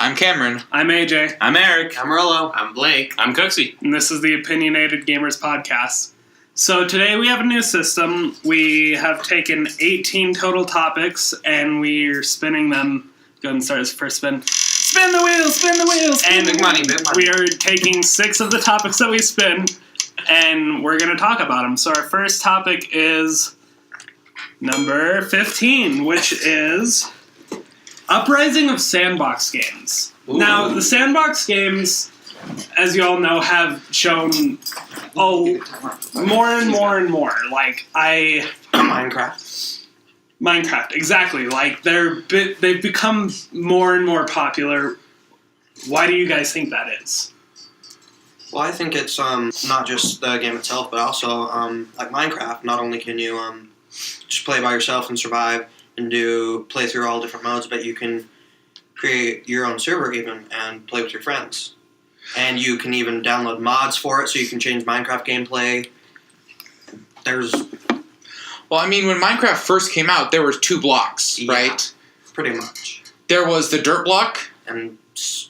I'm Cameron. I'm AJ. I'm Erik. I'm Rolo. I'm Blake. I'm Cooksey. And this is the Opinionated Gamers Podcast. So today we have a new system. We have taken 18 total topics and we're spinning them. Go ahead and start this first spin. Spin the wheel, spin the wheel, spin And the big wheel. money, big money. We are taking 6 of the topics that we spin and we're going to talk about them. So our first topic is number 15, which is Uprising of Sandbox games. Ooh. Now, the Sandbox games, as you all know, have shown more and more and more. Like, Minecraft, exactly. Like, they've become more and more popular. Why do you guys think that is? Well, I think it's not just the game itself, but also like Minecraft. Not only can you just play by yourself and survive and play through all different modes, but you can create your own server even and play with your friends. And you can even download mods for it, so you can change Minecraft gameplay. Well, I mean, when Minecraft first came out, there were 2 blocks, right? Pretty much. There was the dirt block And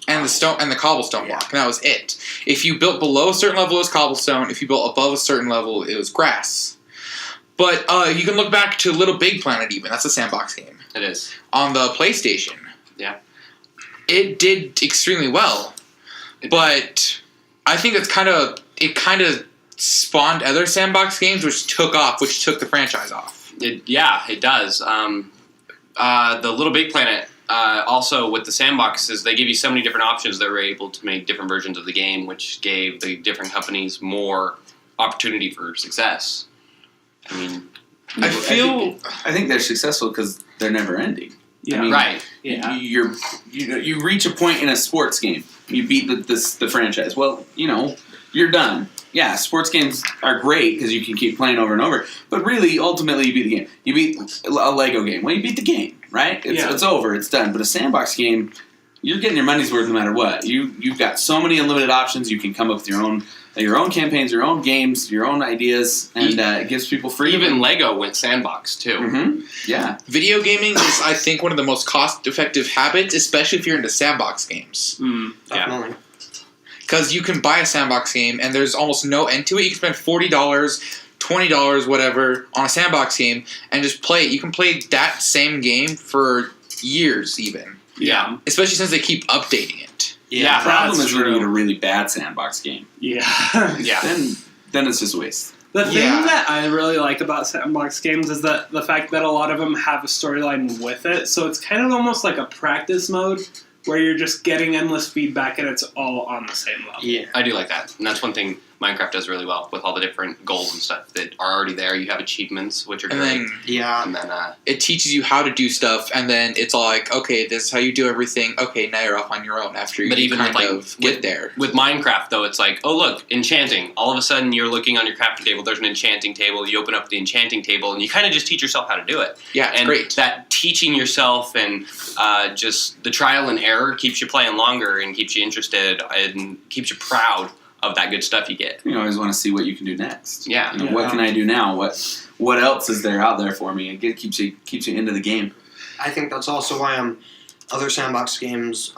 the stone and the cobblestone block, and that was it. If you built below a certain level, it was cobblestone. If you built above a certain level, it was grass. But you can look back to Little Big Planet even. That's a sandbox game. It is. On the PlayStation. Yeah. It did extremely well. But I think it kind of spawned other sandbox games which took the franchise off. It does. The Little Big Planet, also with the sandboxes, they give you so many different options that were able to make different versions of the game, which gave the different companies more opportunity for success. I mean, I think they're successful because they're never ending. Yeah. I mean, right. Yeah. You reach a point in a sports game. You beat the franchise. Well, you're done. Yeah, sports games are great because you can keep playing over and over. But really, ultimately, you beat the game. You beat a Lego game. Well, you beat the game, right? It's over. It's done. But a sandbox game, you're getting your money's worth no matter what. You've got so many unlimited options. You can come up with your own campaigns, your own games, your own ideas, and it gives people freedom. Even Lego went sandbox, too. Mm-hmm. Yeah. Video gaming is, I think, one of the most cost-effective habits, especially if you're into sandbox games. definitely. Because you can buy a sandbox game, and there's almost no end to it. You can spend $40, $20, whatever, on a sandbox game, and just play it. You can play that same game for years, even. Yeah. Especially since they keep updating it. Yeah. The problem That's is when you true. get a really bad sandbox game. Yeah. Yeah. Then it's just a waste. The thing Yeah. that I really like about sandbox games is that the fact that a lot of them have a storyline with it, so it's kind of almost like a practice mode where you're just getting endless feedback and it's all on the same level. Yeah. I do like that. And that's one thing Minecraft does really well with all the different goals and stuff that are already there. You have achievements, which are And great. then Yeah. And then, it teaches you how to do stuff, and then it's all like, okay, this is how you do everything. Okay, now you're off on your own after you But even kind with, of get there. with Minecraft, though, it's like, oh, look, enchanting. All of a sudden, you're looking on your crafting table, there's an enchanting table, you open up the enchanting table, and you kind of just teach yourself how to do it. Yeah, it's And great. that teaching yourself and just the trial and error keeps you playing longer and keeps you interested and keeps you proud of that good stuff you get. You always want to see what you can do next. Yeah. What can I do now? What else is there out there for me? It keeps you into the game. I think that's also why other sandbox games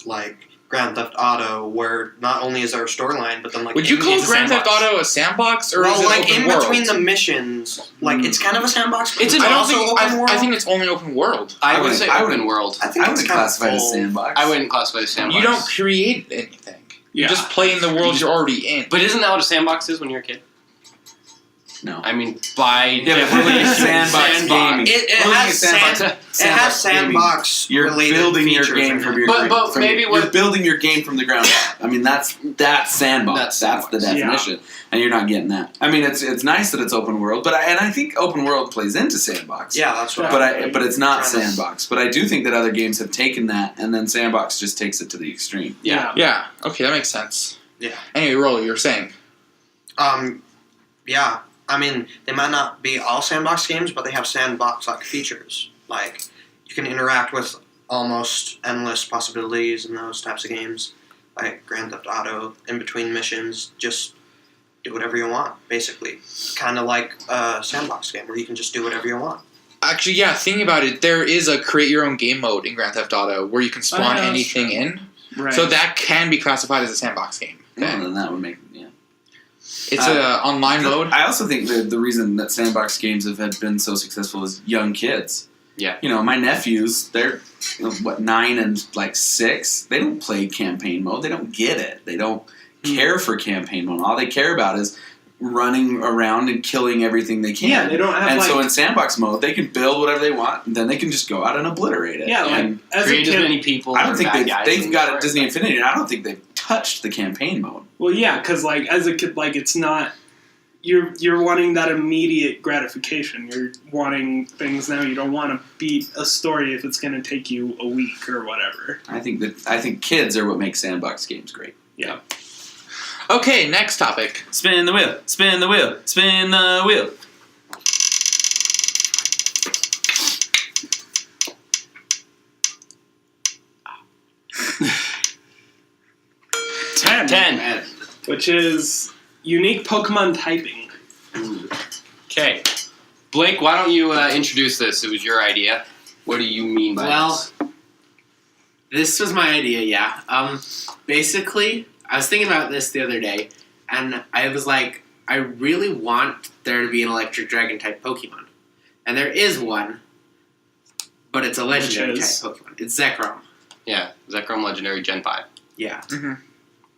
like Grand Theft Auto, where not only is there a storyline, but then like Would you call it's a Grand Theft sandbox. Auto a sandbox, or well, is it like open in world? between the missions, like it's kind of a sandbox. But It's an I don't also think. open world. I think it's only open world. I I would would- say I would- open world. I think I it's would kind classify it of as full. sandbox. I wouldn't classify it as sandbox. You don't create anything. You just play in the world you're already in. But isn't that what a sandbox is when you're a kid? No. I mean, by Yeah, but we're looking at sandbox gaming. It We're has looking at sandbox gaming. You're related building your features game in from it. your But maybe you're what- building your game from the ground up. I mean, that's sandbox. That's the definition, and you're not getting that. I mean, it's nice that it's open world, but I think open world plays into sandbox. Yeah, that's what. But it's not Kind of. sandbox. But I do think that other games have taken that, and then sandbox just takes it to the extreme. Yeah. Yeah. Okay, that makes sense. Yeah. Anyway, Rolo, you were saying. Yeah. I mean, they might not be all sandbox games, but they have sandbox-like features. Like, you can interact with almost endless possibilities in those types of games. Like Grand Theft Auto, in between missions, just do whatever you want, basically. Kind of like a sandbox game where you can just do whatever you want. Actually, yeah, thinking about it, there is a create your own game mode in Grand Theft Auto where you can spawn that's anything true. in. Right. So that can be classified as a sandbox game. Well, then that would make It's an online mode. I also think the reason that sandbox games have been so successful is young kids. Yeah. My nephews, they're 9 and 6. They don't play campaign mode. They don't get it. They don't care for campaign mode. All they care about is running around and killing everything they can. Yeah, they don't have And so in sandbox mode, they can build whatever they want, and then they can just go out and obliterate it. Yeah, and as a Create as kid, many people. I don't that are think bad guys they've and got destroy it Disney it. Infinity, and I don't think they've touched the campaign mode. well, yeah, because as a kid, it's not. You're wanting that immediate gratification. You're wanting things now. You don't want to beat a story if it's going to take you a week or whatever. I think kids are what makes sandbox games great. Yeah. Okay, next topic. Spin the wheel, spin the wheel, spin the wheel. Ten. Which is unique Pokemon typing. Okay. Blake, why don't you introduce this? It was your idea. What do you mean by this? This was my idea, yeah. Basically, I was thinking about this the other day, and I was like, I really want there to be an electric dragon type Pokemon. And there is one, but it's a legendary type Pokemon. It's Zekrom. Yeah, Zekrom Legendary Gen 5. Yeah. Mhm.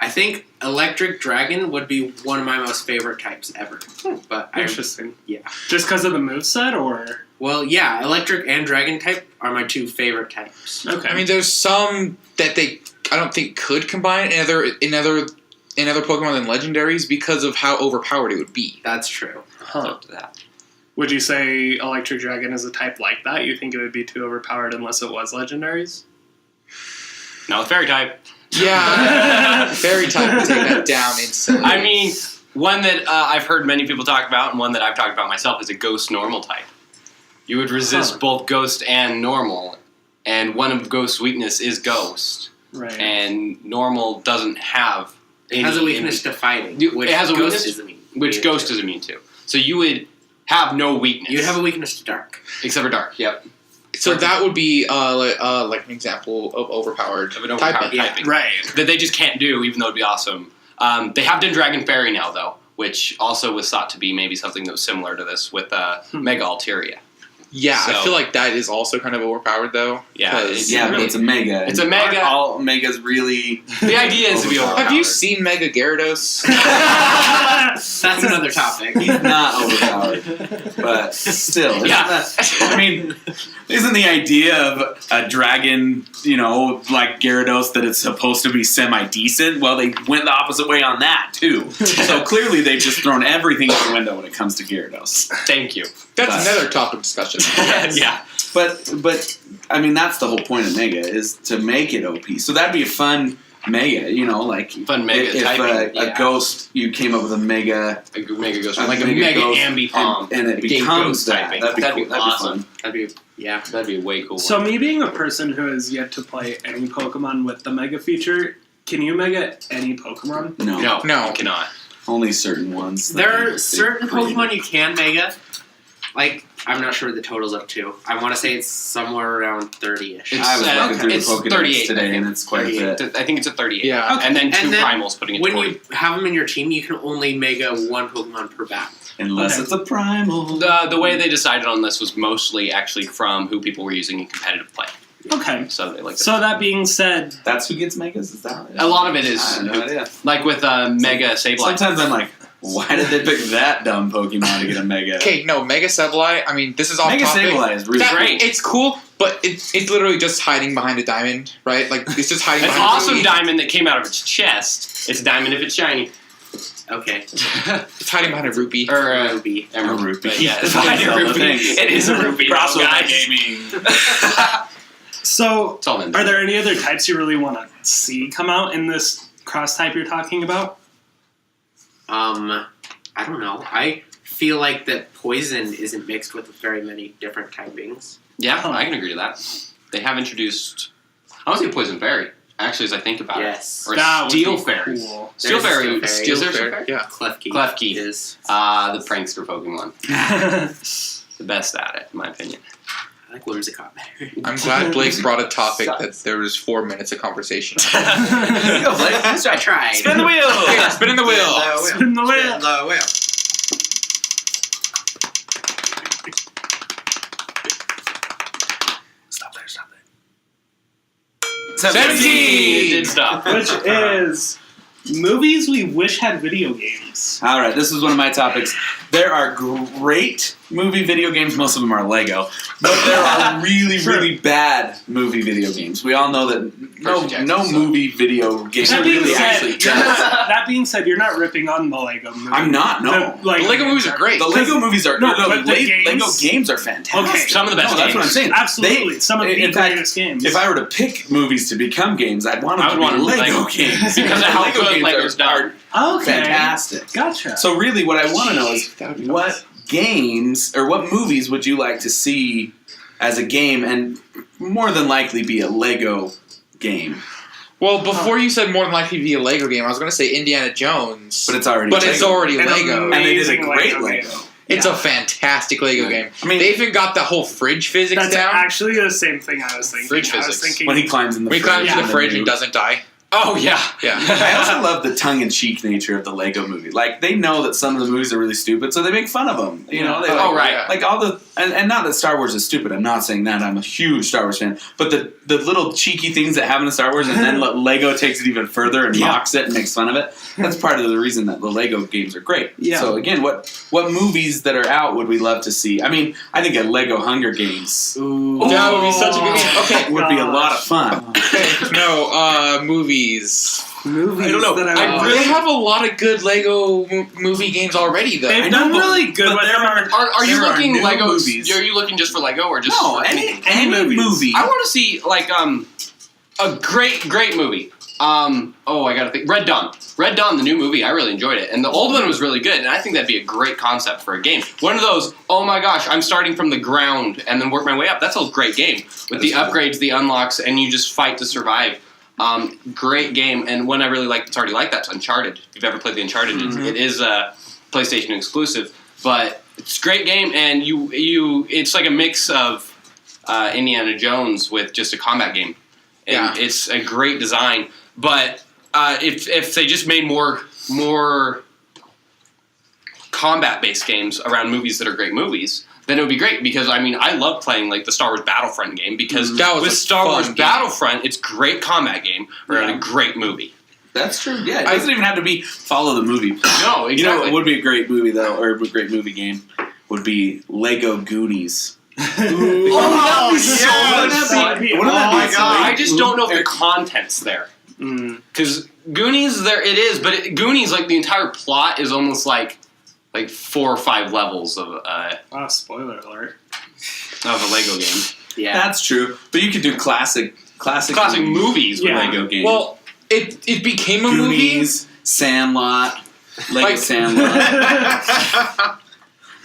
I think electric dragon would be one of my most favorite types ever. But Interesting. Yeah. Just because of the moveset, or? Well, yeah, electric and dragon type are my two favorite types. Okay. I mean, there's some that I don't think could combine in other Pokemon than legendaries because of how overpowered it would be. That's true. It's up to that. Would you say electric dragon is a type like that? You think it would be too overpowered unless it was legendaries? No, it's fairy type. Yeah, fairy type would take that down instantly. I mean, one that I've heard many people talk about, and one that I've talked about myself, is a ghost normal type. You would resist both ghost and normal, and one of ghost's weakness is ghost, Right. and normal doesn't have. It has a weakness to fighting, which it has a ghost weakness, is immune. which ghost is immune to. So you would have no weakness. You'd have a weakness to dark. except for dark. Yep. So that would be like an example of overpowered Of an overpowered typing. typing. Right. That they just can't do, even though it'd be awesome. They have done Dragon Fairy now, though, which also was thought to be maybe something that was similar to this with Mega Alteria. Yeah, I So- feel like that is also kind of overpowered, though. Yeah, 'cause- Yeah, but it's a mega. It's a mega. Aren't all megas really. The idea is to be overpowered. Have you seen Mega Gyarados? That's another topic. He's not overpowered, but still. isn't Yeah. that- I mean, isn't the idea of a dragon, like Gyarados, that it's supposed to be semi-decent? Well, they went the opposite way on that, too. So clearly they've just thrown everything out the window when it comes to Gyarados. Thank you. That's But- another topic of discussion. Yeah. But I mean, that's the whole point of Mega, is to make it OP. So that'd be a fun Mega, like Fun Mega if typing. a ghost, you came up with a Mega, A Mega Ghost. a Like a Mega ghost, Ambipom. and it Game becomes ghost that. typing. That'd be awesome. fun. That'd be a way cool So one. me being a person who has yet to play any Pokemon with the Mega feature, can you Mega any Pokemon? No, No. You cannot. only certain ones. There are certain Pokemon you can Mega. Like, I'm not sure what the total's up to. I want to say it's somewhere around 30-ish. I was looking through the it's Pokédex 38, I today, think. and it's quite a bit. I think it's a 38. Yeah. Okay. And then two And then primals putting it to When 40. you have them in your team, you can only Mega one Pokemon per battle. Unless Okay. it's a primal. The way they decided on this was mostly actually from who people were using in competitive play. Okay. So they like So that being said, That's who gets Megas? Is that what it is? a lot of it I is have no idea. like with Mega Sableye. Sometimes I'm like, why did they pick that dumb Pokemon to get a Mega? Okay, no, Mega Sableye, I mean, this is off Mega topic. Sableye is really That- great. It's cool, but it's literally just hiding behind a diamond, right? Like, it's just hiding An behind a awesome ruby. diamond that came out of its chest. It's a diamond if it's shiny. Okay. It's hiding behind a rupee. Or Ruby. emerald. A rupee. But yeah, it's behind a All the rupee. things. It is a rupee, though, Crossover guys. gaming. so It's all in are there any other types you really want to see come out in this cross type you're talking about? I don't know. I feel like that poison isn't mixed with very many different typings. Yeah, I can agree to that. They have introduced. I want to say Poison Fairy, actually, as I think about Yes. it. Or That would Steel be Fairy. cool. Steel There's a Fairy. Steel Fairy. Steel Is there Fairy, Steel Fairy? yeah. Klefki. Klefki. is. The prankster Pokemon. The the best at it, in my opinion. I like whimsicott better. I'm glad Blake brought a topic that there was 4 minutes of conversation. Go, Blake. Let's I tried. Spin the wheel! Okay, spinning the wheel. Spin the wheel. Spin the wheel. Stop there. 17! It did stop. Which is movies we wish had video games. All right, this is one of my topics. There are great movie video games. Most of them are Lego, but there are really bad movie video games. We all know that no movie video game That being really said, actually you're not ripping on the Lego movie. I'm not. No, The, like, The Lego movies are great. the Lego movies are No, but the Lego games- games are fantastic. Okay, Some of the best No, that's what I'm games. saying. Absolutely, some of the in fact, greatest games. If I were to pick movies to become games, I'd want them I to would be want them Lego Lego games because of how Lego good games Lego's done. okay, fantastic. Gotcha. So really, what I want to know is That would be what games or what movies would you like to see as a game, and more than likely be a Lego game. Well, before you said more than likely to be a Lego game, I was going to say Indiana Jones. But it's already But Lego. it's already An Lego. And they did a amazing great Lego Lego. game. It's Yeah. a fantastic Lego game. I mean, They even got the whole fridge physics That's down. actually the same thing I was thinking. Fridge I was physics. thinking when he climbs in the When he fridge. climbs in and the fridge then and doesn't die. Oh, yeah. Yeah. I also love the tongue-in-cheek nature of the Lego movie. Like, they know that some of the movies are really stupid, so they make fun of them. You know, they Oh, like, right. like all the and not that Star Wars is stupid. I'm not saying that. I'm a huge Star Wars fan. But the little cheeky things that happen in Star Wars, and then Lego takes it even further and mocks it and makes fun of it. That's part of the reason that the Lego games are great. Yeah. So again, what movies that are out would we love to see? I mean, I think a Lego Hunger Games Ooh. That would be such a good game. Okay. would be a lot of fun. No, movies. movies I don't know. that I They have a lot of good Lego movie games already, though. They've I know, done but- really good but with there them. Are you There are looking new Lego? movies. Are you looking just for Lego or just No, for any Any movies. movie. I want to see like a great movie. I gotta think. Red Dawn. Red Dawn, the new movie, I really enjoyed it, and the old one was really good. And I think that'd be a great concept for a game. One of those. Oh my gosh, I'm starting from the ground and then work my way up. That's a great game with the upgrades, the unlocks, and you just fight to survive. Great game, and one I really like that's already like that's Uncharted. If you've ever played the Uncharted, it is a PlayStation exclusive, but it's a great game, and it's like a mix of Indiana Jones with just a combat game. And Yeah. it's a great design, but if they just made more combat-based games around movies that are great movies, then it would be great, because I mean, I love playing like the Star Wars Battlefront game, because That was with a Star fun Wars game. Battlefront, it's great combat game around Yeah. a great movie. That's true. Yeah, it doesn't even have to be follow the movie. No, exactly. You know what would be a great movie though, or a great movie game, would be Lego Goonies. That'd be so yes. that'd be Wouldn't that be my God. I just don't know if the content's there. Because Goonies, there it is, but Goonies, like the entire plot is almost like 4 or 5 levels of Oh, spoiler alert. a Lego game. Yeah. That's true, but you could do classic Movies with Yeah. Lego games. Well, it became a movie. Goonies, Sandlot, Lego Like- Sandlot.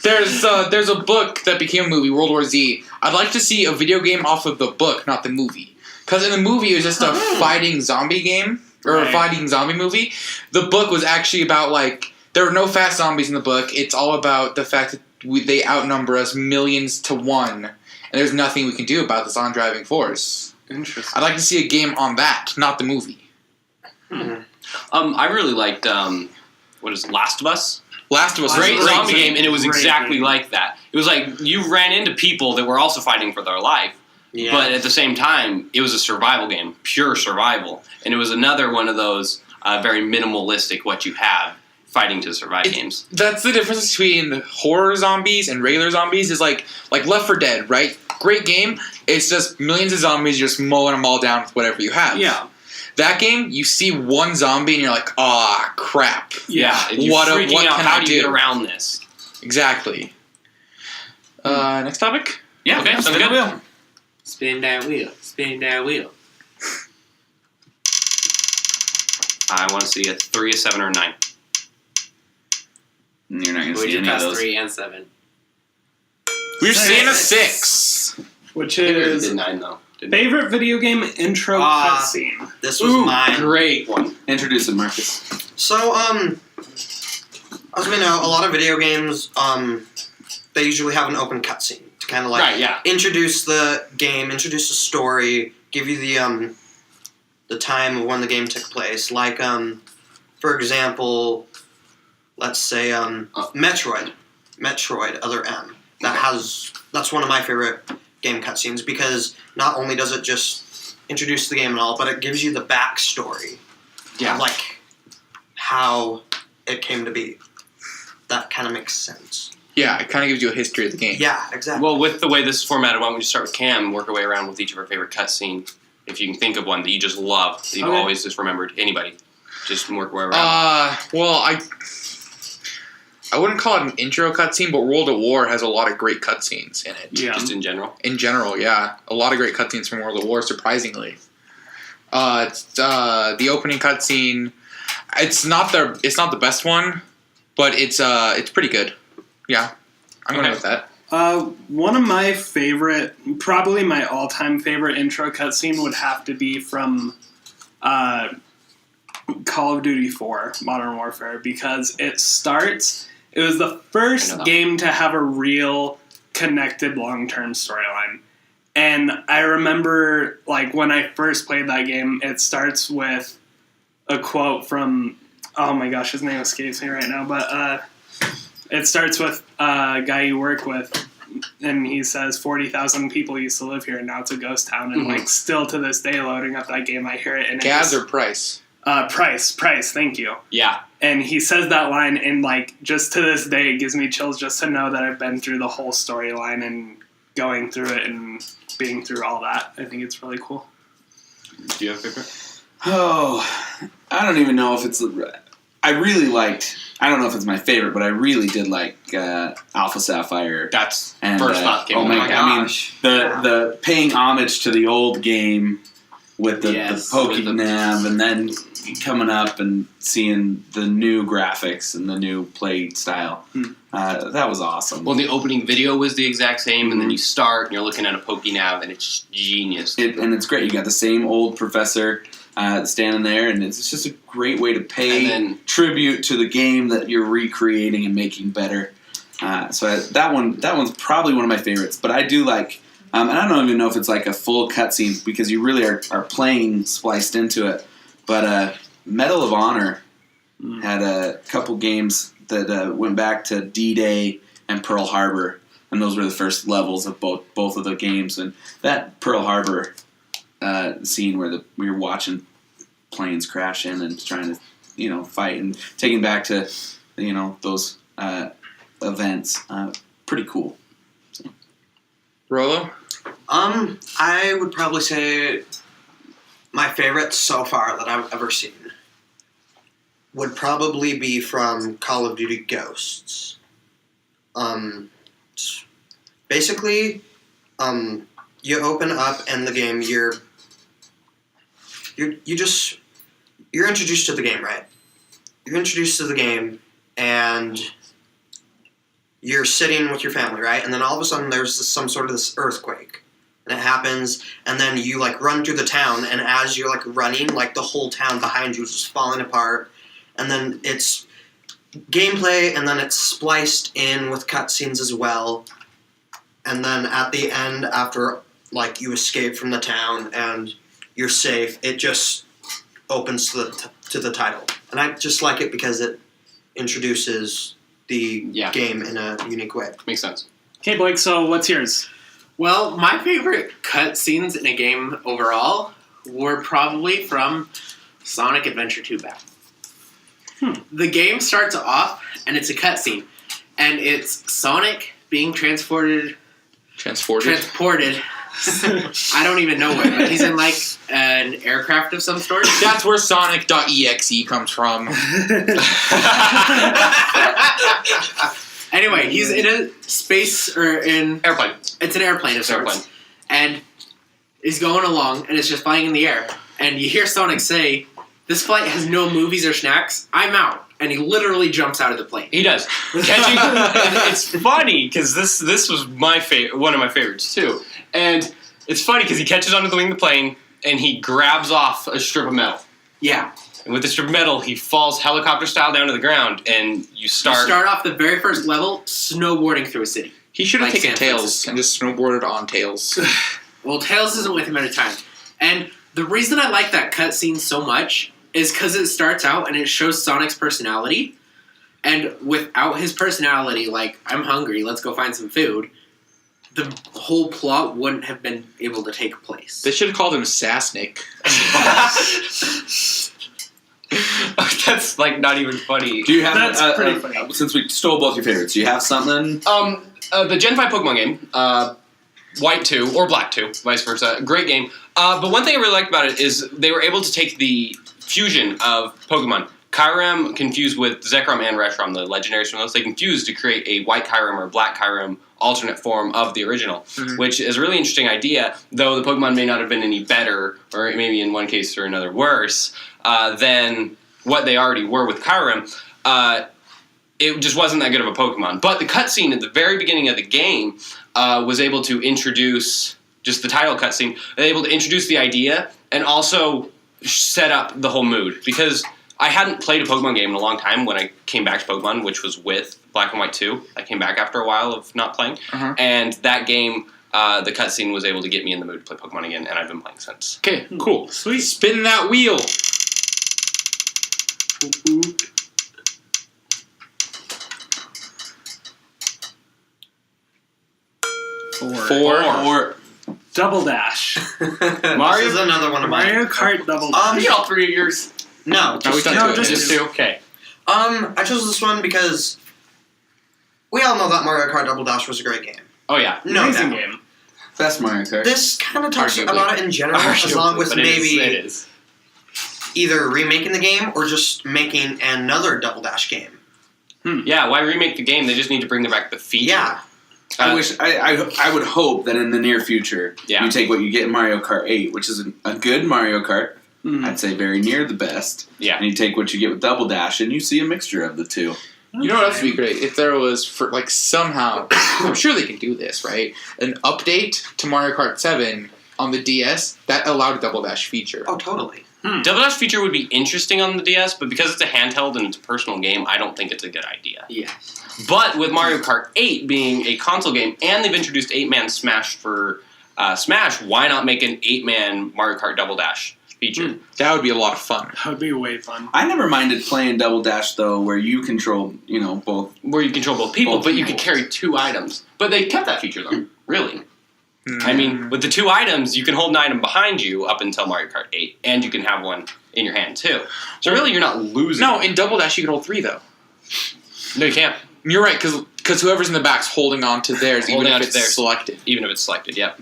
There's a book that became a movie, World War Z. I'd like to see a video game off of the book, not the movie. Because in the movie, it was just a fighting zombie game, or a Right. fighting zombie movie. The book was actually about, like, there were no fast zombies in the book. It's all about the fact that they outnumber us millions to 1, and there's nothing we can do about this on-driving force. Interesting. I'd like to see a game on that, not the movie. I really liked what is it, Last of Us? Last of Us was Great great zombie too. game, and it was Great exactly game. like that. It was like you ran into people that were also fighting for their life, Yeah. but at the same time, it was a survival game, pure survival, and it was another one of those very minimalistic what you have fighting to survive games. That's the difference between horror zombies and regular zombies. Is like Left 4 Dead, right? Great game. It's just millions of zombies, you're just mowing them all down with whatever you have. Yeah. That game, you see one zombie and you're like, ah, crap. Yeah, you're What freaking out. can How I do you do? get around this? Exactly. Next topic? Yeah, Okay, sounds spin the good. wheel. Spin that wheel. Spin that wheel. I want to see a 3, a 7, or a 9. You're not going to We see did any of pass those. 3 and 7. We're Six. seeing a 6. Which I think we is did 9 though. Didn't we? favorite video game intro Ah. cutscene. This was Ooh, mine. great one. Introduce it, Marcus. So, as we know, a lot of video games, they usually have an open cutscene to kind of like Right, yeah. introduce the game, introduce the story, give you the time of when the game took place. Like, for example, let's say Metroid, Other M. That's one of my favorite game cutscenes because not only does it just introduce the game and all, but it gives you the backstory. Yeah. Of, like, how it came to be. That kind of makes sense. Yeah, it kind of gives you a history of the game. Yeah, exactly. Well, with the way this is formatted, why don't we just start with Cam and work our way around with each of our favorite cutscene? If you can think of one that you just love, that you've always just remembered. Anybody. Just work our way around. Well, I wouldn't call it an intro cutscene, but World at War has a lot of great cutscenes in it. Yeah. Just in general. In general, yeah. A lot of great cutscenes from World at War, surprisingly. The opening cutscene, it's not the best one, but it's pretty good. Yeah. I'm going with that. One of my favorite, probably my all-time favorite intro cutscene would have to be from Call of Duty 4, Modern Warfare, because it was the first game to have a real connected long-term storyline. And I remember, like, when I first played that game, it starts with a quote from, oh my gosh, his name escapes me right now, but it starts with a guy you work with, and he says 40,000 people used to live here, and now it's a ghost town. And like still to this day, loading up that game, I hear it. And Gaz or Price? Price. Thank you. Yeah. And he says that line, and like just to this day, it gives me chills just to know that I've been through the whole storyline and going through it and being through all that. I think it's really cool. Do you have a favorite? Oh, I don't even know if it's. I really liked. I don't know if it's my favorite, but I really did like Alpha Sapphire. That's and, first thought came. Oh my gosh. I mean, the paying homage to the old game with the Pokemon, and then coming up and seeing the new graphics and the new play style. That was awesome. Well, the opening video was the exact same, and then you start and you're looking at a Pokénav, and it's just genius. And it's great. You got the same old professor standing there, and it's just a great way to pay tribute to the game that you're recreating and making better. That one's probably one of my favorites. But I do like, and I don't even know if it's like a full cutscene because you really are playing spliced into it. But Medal of Honor had a couple games that went back to D-Day and Pearl Harbor, and those were the first levels of both of the games. And that Pearl Harbor scene where we were watching planes crash in and trying to, fight and taking back to, those events. Pretty cool. So. Rolo? I would probably say my favorite so far that I've ever seen would probably be from Call of Duty Ghosts. Basically, you open up and the game you're introduced to the game, right? You're introduced to the game and you're sitting with your family, right? And then all of a sudden there's some sort of this earthquake. And it happens, and then you like run through the town, and as you're like running, like the whole town behind you is just falling apart. And then it's gameplay, and then it's spliced in with cutscenes as well. And then at the end, after like you escape from the town and you're safe, it just opens to the title. And I just like it because it introduces the game in a unique way. Makes sense. Okay, Blake, so what's yours? Well, my favorite cutscenes in a game overall were probably from Sonic Adventure 2 Battle. The game starts off, and it's a cutscene, and it's Sonic being transported. I don't even know where, but he's in like an aircraft of some sort. That's where Sonic.exe comes from. Anyway, he's in a space or in Airplane. It's an airplane of sorts, and he's going along, and it's just flying in the air. And you hear Sonic say, "This flight has no movies or snacks. I'm out." And he literally jumps out of the plane. He does. It's funny because this was one of my favorites too. And it's funny because he catches onto the wing of the plane and he grabs off a strip of metal. Yeah. And with the strip of metal, he falls helicopter style down to the ground, and you start off the very first level snowboarding through a city. He should have Like taken San Tails Francisco. and just snowboarded on Tails. Well, Tails isn't with him at a time. And the reason I like that cutscene so much is because it starts out and it shows Sonic's personality. And without his personality, like, I'm hungry, let's go find some food, the whole plot wouldn't have been able to take place. They should have called him Sassnick. That's like not even funny. Do you have That's pretty funny. Since we stole both your favorites, do you have something? The Gen 5 Pokemon game, White 2 or Black 2, vice versa. Great game. But one thing I really liked about it is they were able to take the fusion of Pokemon. Kyurem confused with Zekrom and Reshiram, the legendaries from those, they confused to create a white Kyurem or black Kyurem alternate form of the original, which is a really interesting idea, though the Pokemon may not have been any better, or maybe in one case or another worse, than what they already were with Kyurem. It just wasn't that good of a Pokemon. But the cutscene at the very beginning of the game was able to introduce, just the title cutscene, able to introduce the idea and also set up the whole mood. Because I hadn't played a Pokemon game in a long time when I came back to Pokemon, which was with Black and White 2. I came back after a while of not playing. And that game, the cutscene was able to get me in the mood to play Pokemon again, and I've been playing since. Okay, cool. Sweet. Spin that wheel. 4. Double Dash. Mario is another one of mine. Mario Kart Double Dash. Get all three of yours. No, No, we just, don't do it. just Just two. Okay. I chose this one because we all know that Mario Kart Double Dash was a great game. Oh, yeah. No Amazing doubt. game. Best Mario Kart. This kind of talks Arguably. about it in general, along with But it maybe is. either remaking the game or just making another Double Dash game. Yeah, why remake the game? They just need to bring back the feature. Yeah. I wish I would hope that in the near future Yeah. you take what you get in Mario Kart 8, which is a good Mario Kart. I'd say very near the best. Yeah. And you take what you get with Double Dash, and you see a mixture of the two. You know what else would be great? If there was, for like somehow, I'm sure they can do this, right? An update to Mario Kart 7 on the DS that allowed a Double Dash feature. Oh, totally. Double Dash feature would be interesting on the DS, but because it's a handheld and it's a personal game, I don't think it's a good idea. Yeah. But with Mario Kart 8 being a console game, and they've introduced 8-man Smash for Smash, why not make an 8-man Mario Kart Double Dash feature? That would be a lot of fun. That would be way fun. I never minded playing Double Dash, though, where you control, both. Where you control both people, Both but you people. could carry 2 items. But they kept that feature, though. Really. I mean, with the 2 items, you can hold an item behind you up until Mario Kart 8, and you can have one in your hand, too. So really, you're not losing. No, in Double Dash you can hold 3, though. No, you can't. You're right, because whoever's in the back's holding on to theirs, even Holding if on to it's theirs. selected. Even if it's selected, yep.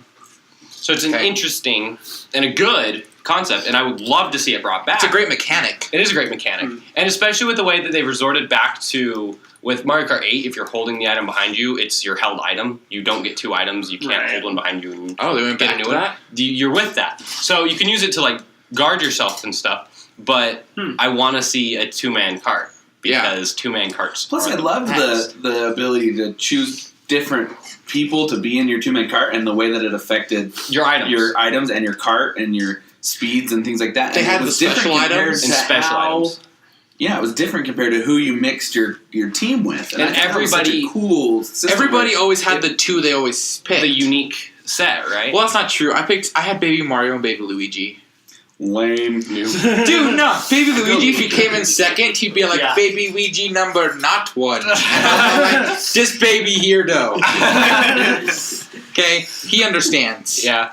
So it's an Okay. interesting and a good concept, and I would love to see it brought back. It's a great mechanic. It is a great mechanic. And especially with the way that they've resorted back to, with Mario Kart 8, if you're holding the item behind you, it's your held item. You don't get 2 items. You can't Right. hold one behind you and Oh, they went get back a to new one. that? You're with that. So you can use it to, like, guard yourself and stuff, but I want to see a 2-man cart, because 2-man carts Plus, are I love best. the ability to choose different people to be in your 2-man cart and the way that it affected Your items. your items and your cart and your speeds and things like that. They And had it was the different special compared items to and special how- items. Yeah, it was different compared to who you mixed your team with. And I thought that was such a everybody- cool system. Everybody always had the 2 they always picked. The unique set, right? Well, that's not true. I had Baby Mario and Baby Luigi. Lame. Dude, no. Baby Luigi, if he came in second, he'd be like, Yeah. Baby Luigi number not 1. And I'm like, this baby here, though. Okay? He understands. Yeah.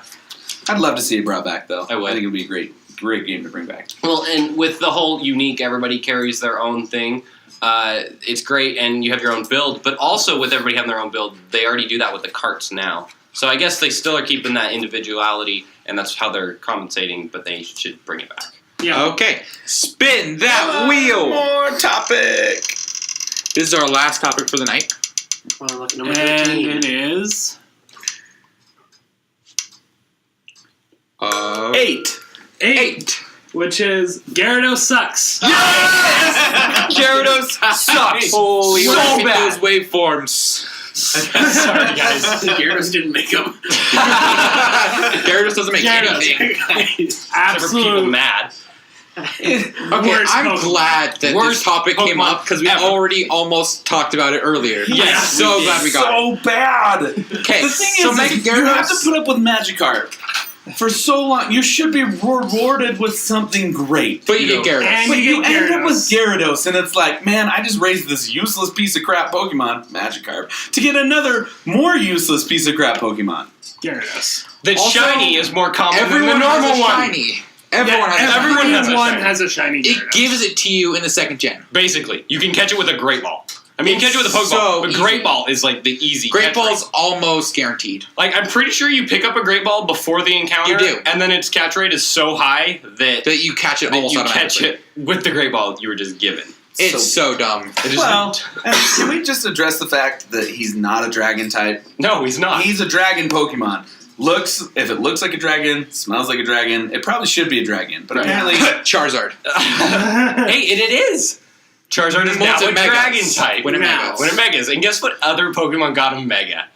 I'd love to see it brought back, though. I would. think it would be a great game to bring back. Well, and with the whole unique, everybody carries their own thing. It's great, and you have your own build. But also, with everybody having their own build, they already do that with the carts now. So I guess they still are keeping that individuality, and that's how they're compensating. But they should bring it back. Yeah. Okay. Spin that wheel. More topic. This is our last topic for the night. Well, look at number And 13. it is 8. 8, which is Gyarados Sucks. Gyarados sucks. Holy So crap, bad. those waveforms. Sorry, guys. Gyarados didn't make them. Gyarados doesn't make anything. Except for people Absolute, mad. Okay, Worst I'm Pokemon. glad that this Worst topic came Pokemon up because we ever. already almost talked about it earlier. Yes, so we did. glad we got it. So bad. Okay, The thing so is, Mega you have to Gyarados. put up with Magikarp for so long. You should be rewarded with something great. But you get Gyarados. And But you you get end up with Gyarados. Gyarados, and it's like, man, I just raised this useless piece of crap Pokemon, Magikarp, to get another more useless piece of crap Pokemon. Gyarados. The Also, shiny is more common than the Everyone has normal a one. shiny. Everyone has a shiny. everyone has a Everyone shiny. has a shiny It Gyarados. gives it to you in the second gen. Basically, you can catch it with a Great Ball. I mean, you can catch it with a Pokeball, so but easy. Great Ball is like the easy Great catch Ball's rate. almost guaranteed. Like, I'm pretty sure you pick up a Great Ball before the encounter. You do. And then its catch rate is so high that That you catch it almost you catch automatically. it with the Great Ball you were just given. It's so dumb. It is Well, and can we just address the fact that he's not a dragon type? no, he's not. He's a dragon Pokemon. If it looks like a dragon, smells like a dragon, it probably should be a dragon. But Right. apparently, Charizard. Hey, and it is. Charizard is When now it's a in Megas. dragon type. When it Now. Megas. When it Megas. And guess what other Pokemon got a Mega?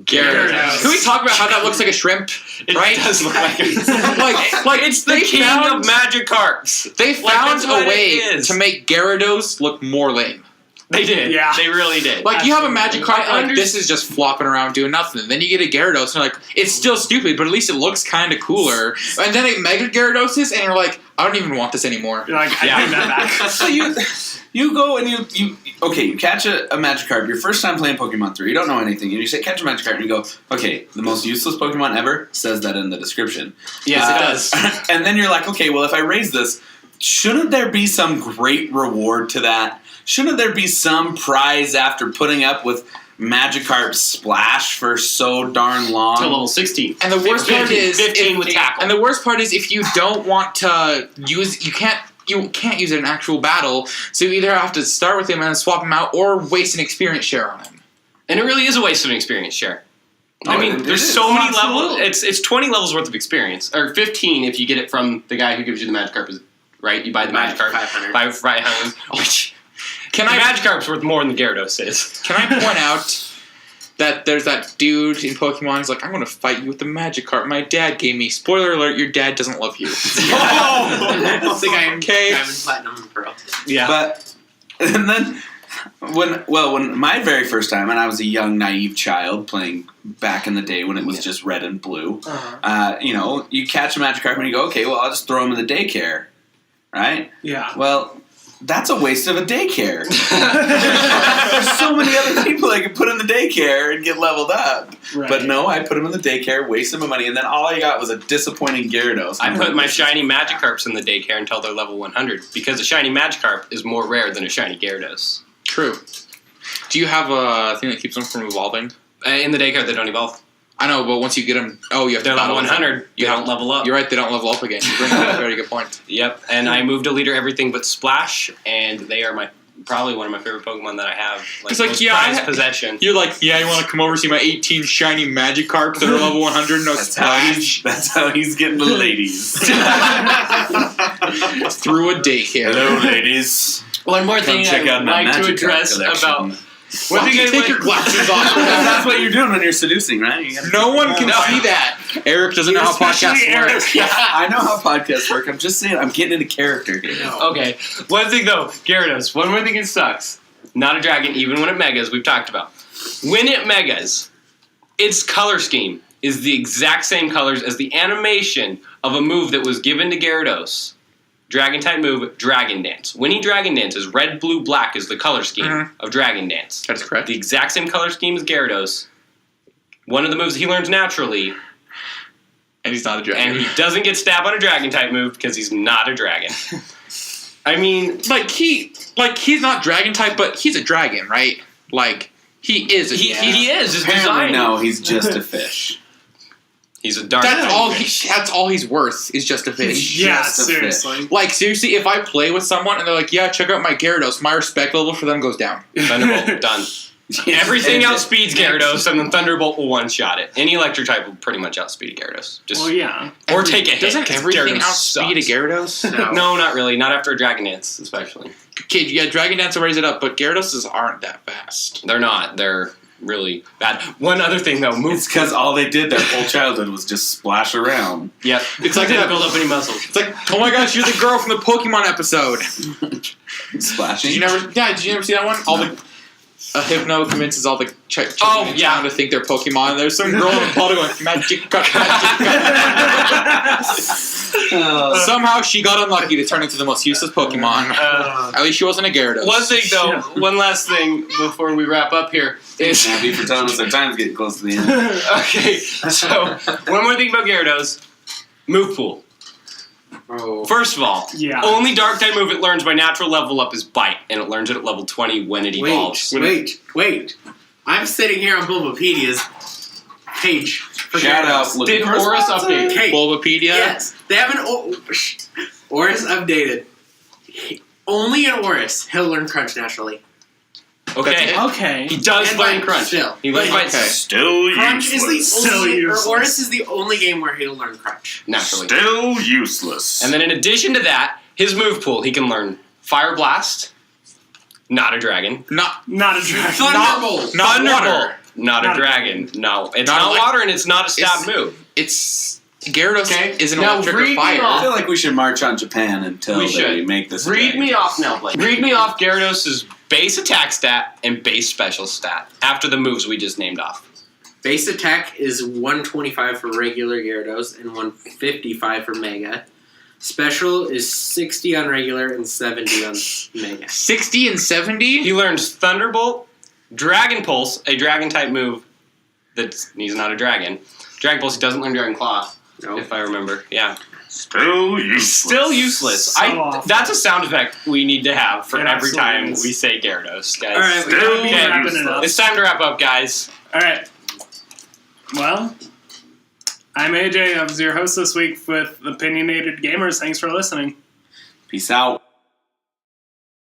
Gyarados. Can we talk about how that looks like a shrimp? It Right? does look like a like it's the they king found- of Magikarps. They Like, found that's what a way it is. to make Gyarados look more lame. They did. Yeah. They really did. Like, you have a Absolutely. Magikarp, I like, this is just flopping around doing nothing. Then you get a Gyarados, and you're like, it's still stupid, but at least it looks kind of cooler. And then it Mega Gyarados and you're like, I don't even want this anymore. You're like, I Yeah. take that back. so you go and you catch a Magikarp. Your first time playing Pokemon 3, you don't know anything, and you say catch a Magikarp, and you go, okay, the most useless Pokemon ever says that in the description. yes, it does. And then you're like, okay, well, if I raise this, shouldn't there be some great reward to that? Shouldn't there be some prize after putting up with Magikarp Splash for so darn long? To level 16. And the worst 15, part is 15 with tackle. And the worst part is if you don't want to use, you can't use it in actual battle. So you either have to start with him and then swap him out, or waste an experience share on him. And it really is a waste of an experience share. I Oh, mean, it there's is. so many Absolutely. levels. It's 20 levels worth of experience, or 15 if you get it from the guy who gives you the Magikarp. Right? You buy the Magikarp 500. by 500. Which Can the I Magikarp's worth more than the Gyarados is. Can I point out that there's that dude in Pokemon? He's like, I'm going to fight you with the Magikarp my dad gave me. Spoiler alert: your dad doesn't love you. That's the guy in Okay. Diamond, Platinum, and Pearl. Yeah. But and then when my very first time, and I was a young naive child playing back in the day when it was just red and blue, you catch a Magikarp and you go, okay, well, I'll just throw him in the daycare, right? Yeah. Well, that's a waste of a daycare. There's so many other people I could put in the daycare and get leveled up. Right. But no, I put them in the daycare, wasted my money, and then all I got was a disappointing Gyarados. I put my shiny Magikarps in the daycare until they're level 100 because a shiny Magikarp is more rare than a shiny Gyarados. True. Do you have a thing that keeps them from evolving? In the daycare, they don't evolve. I know, but once you get them, you have They're to level battle with them. 100. You don't level up. You're right, they don't level up again. You bring up a very good point. Yep. And I moved a leader everything but Splash, and they are probably one of my favorite Pokemon that I have. It's like, most yeah, I prized ha- possession. You're like, yeah, you want to come over see my 18 shiny Magikarps that are level 100? No Splash. That's how he's getting the ladies. Through a daycare. Hello, ladies. One more Come thing check out I'd my like to Magikarp address collection. about... Why don't you take your glasses off? That's what you're doing when you're seducing, right? You gotta- No one can see that. Eric doesn't know how podcasts Eric. work. Yeah, I know how podcasts work. I'm just saying, I'm getting into character here. Okay. One thing, though. Gyarados. One more thing it sucks. Not a dragon, even when it megas, we've talked about. When it megas, its color scheme is the exact same colors as the animation of a move that was given to Gyarados. Dragon-type move, Dragon Dance. When he Dragon Dances, red, blue, black is the color scheme of Dragon Dance. That's correct. The exact same color scheme as Gyarados. One of the moves he learns naturally, And he's not a dragon. and he doesn't get stabbed on a Dragon-type move because he's not a dragon. I mean, he's not dragon type, but he's a dragon, right? Like, he is a he is. His Apparently, design. no, he's just a fish. He's a dark. That's all he's worth is just a fish. Yeah, Just a seriously. Like, seriously, if I play with someone and they're like, yeah, check out my Gyarados, my respect level for them goes down. Thunderbolt done. Everything outspeeds Gyarados, and then Thunderbolt will one-shot it. Any electric type will pretty much outspeed a Gyarados. Just Well, yeah. or take a hit. Doesn't 'cause everything Gyarados outspeed a sucks. Gyarados? No, not really. Not after a Dragon Dance, especially. Okay, yeah, Dragon Dance will raise it up, but Gyarados aren't that fast. They're not. They're really bad. One other thing though, It's because all they did their whole childhood was just splash around. Yep. It's like didn't that. build up any muscles. It's like, oh my gosh, you're the girl from the Pokemon episode. Splashing. Did you never see that one? All the Hypno convinces all the children in town to think they're Pokemon. There's some girl in the bottle going, magic cut, magic cut. Somehow she got unlucky to turn into the most useless Pokemon. At least she wasn't a Gyarados. One thing though, one last thing before we wrap up here is Happy for telling us our time's getting close to the end. okay. So one more thing about Gyarados, move pool. Oh. First of all, Yeah. only Dark type move it learns by natural level up is Bite, and it learns it at level 20 when it evolves. Wait. I'm sitting here on Bulbapedia's page. for Shout out. Gyarados. Looking Did for Horus sponsor. update? Hey, Bulbapedia? yes, they have an Horus updated. Only in Horus, he'll learn Crunch naturally. Okay. Okay. He does And learn Bite Crunch. still. He learns Bite Okay. Still Crunch is the useless. Still only, or useless. Horus is the only game where he'll learn Crunch. naturally. Still useless. And then in addition to that, his move pool, he can learn Fire Blast, not a dragon. Not Not a dragon. Thunderbolt. Not Thunderbolt, water. not a Not a dragon. No, it's Not not elec- water and it's not a stab It's- move. It's Gyarados Okay. is an Now electric read or me fire. I feel like we should march on Japan until We they should. make this. a Read dragon. me off now, Blake. Read me off Gyarados' base attack stat and base special stat after the moves we just named off. Base attack is 125 for regular Gyarados and 155 for Mega. Special is 60 on regular and 70 on Mega. 60 and 70? He learns Thunderbolt, Dragon Pulse, a dragon type move he's not a dragon. Dragon Pulse, he doesn't learn Dragon Claw, No. if I remember. Yeah. Still useless. Still useless. So awful. That's a sound effect we need to have for It every absolutely time is. we say Gyarados, guys. All right, we Still gotta be wrapping useless. it up. It's time to wrap up, guys. All right. Well, I'm AJ. I was your host this week with Opinionated Gamers. Thanks for listening. Peace out.